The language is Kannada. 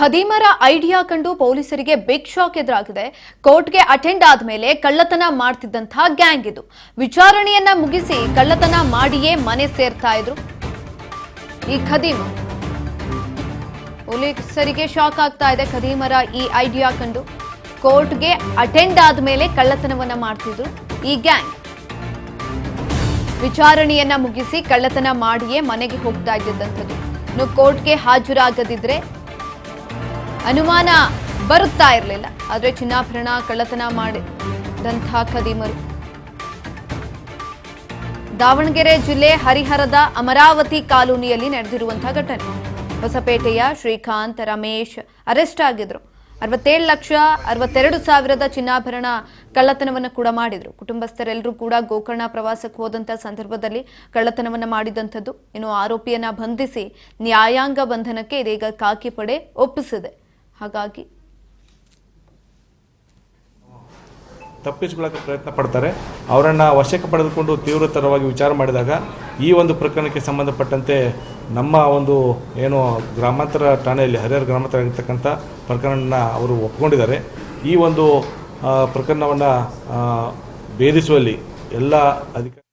ಖದೀಮರ ಐಡಿಯಾ ಕಂಡು ಪೊಲೀಸರಿಗೆ ಬಿಗ್ ಶಾಕ್ ಎದುರಾಗಿದೆ. ಕೋರ್ಟ್ಗೆ ಅಟೆಂಡ್ ಆದ್ಮೇಲೆ ಕಳ್ಳತನ ಮಾಡ್ತಿದ್ದಂತಹ ಗ್ಯಾಂಗ್ ಇದು. ವಿಚಾರಣೆಯನ್ನ ಮುಗಿಸಿ ಕಳ್ಳತನ ಮಾಡಿಯೇ ಮನೆ ಸೇರ್ತಾ ಇದ್ರು ಈ ಖದೀಮ. ಪೊಲೀಸರಿಗೆ ಶಾಕ್ ಆಗ್ತಾ ಇದೆ. ಖದೀಮರ ಈ ಐಡಿಯಾ ಕಂಡು ಕೋರ್ಟ್ಗೆ ಅಟೆಂಡ್ ಆದ್ಮೇಲೆ ಕಳ್ಳತನವನ್ನ ಮಾಡ್ತಿದ್ರು ಈ ಗ್ಯಾಂಗ್. ವಿಚಾರಣೆಯನ್ನ ಮುಗಿಸಿ ಕಳ್ಳತನ ಮಾಡಿಯೇ ಮನೆಗೆ ಹೋಗ್ತಾ ಇದ್ದಂಥದ್ದು. ಇನ್ನು ಕೋರ್ಟ್ಗೆ ಹಾಜರಾಗದಿದ್ರೆ ಅನುಮಾನ ಬರುತ್ತಾ ಇರಲಿಲ್ಲ. ಆದರೆ ಚಿನ್ನಾಭರಣ ಕಳ್ಳತನ ಮಾಡಿದಂತಹ ಖದೀಮರು. ದಾವಣಗೆರೆ ಜಿಲ್ಲೆ ಹರಿಹರದ ಅಮರಾವತಿ ಕಾಲೋನಿಯಲ್ಲಿ ನಡೆದಿರುವಂತಹ ಘಟನೆ. ಹೊಸಪೇಟೆಯ ಶ್ರೀಕಾಂತ್ ರಮೇಶ್ ಅರೆಸ್ಟ್ ಆಗಿದ್ರು. 67,62,000 ಚಿನ್ನಾಭರಣ ಕಳ್ಳತನವನ್ನು ಕೂಡ ಮಾಡಿದ್ರು. ಕುಟುಂಬಸ್ಥರೆಲ್ಲರೂ ಕೂಡ ಗೋಕರ್ಣ ಪ್ರವಾಸಕ್ಕೆ ಹೋದಂತ ಸಂದರ್ಭದಲ್ಲಿ ಕಳ್ಳತನವನ್ನ ಮಾಡಿದಂಥದ್ದು. ಇನ್ನು ಆರೋಪಿಯನ್ನ ಬಂಧಿಸಿ ನ್ಯಾಯಾಂಗ ಬಂಧನಕ್ಕೆ ಇದೀಗ ಖಾಕಿ ಪಡೆ ಒಪ್ಪಿಸಿದೆ. ಹಾಗಾಗಿ ತಪ್ಪಿಸಿಕೊಳ್ಳಕ್ಕೆ ಪ್ರಯತ್ನ ಪಡ್ತಾರೆ. ಅವರನ್ನು ವಶಕ್ಕೆ ಪಡೆದುಕೊಂಡು ತೀವ್ರತರವಾಗಿ ವಿಚಾರ ಮಾಡಿದಾಗ ಈ ಒಂದು ಪ್ರಕರಣಕ್ಕೆ ಸಂಬಂಧಪಟ್ಟಂತೆ ನಮ್ಮ ಒಂದು ಏನು ಗ್ರಾಮಾಂತರ ಠಾಣೆಯಲ್ಲಿ ಹರಿಹರ ಗ್ರಾಮಾಂತರ ಆಗಿರ್ತಕ್ಕಂಥ ಪ್ರಕರಣನ ಅವರು ಒಪ್ಪಿಕೊಂಡಿದ್ದಾರೆ. ಈ ಒಂದು ಪ್ರಕರಣವನ್ನು ಭೇದಿಸುವಲ್ಲಿ ಎಲ್ಲ ಅಧಿಕಾರಿ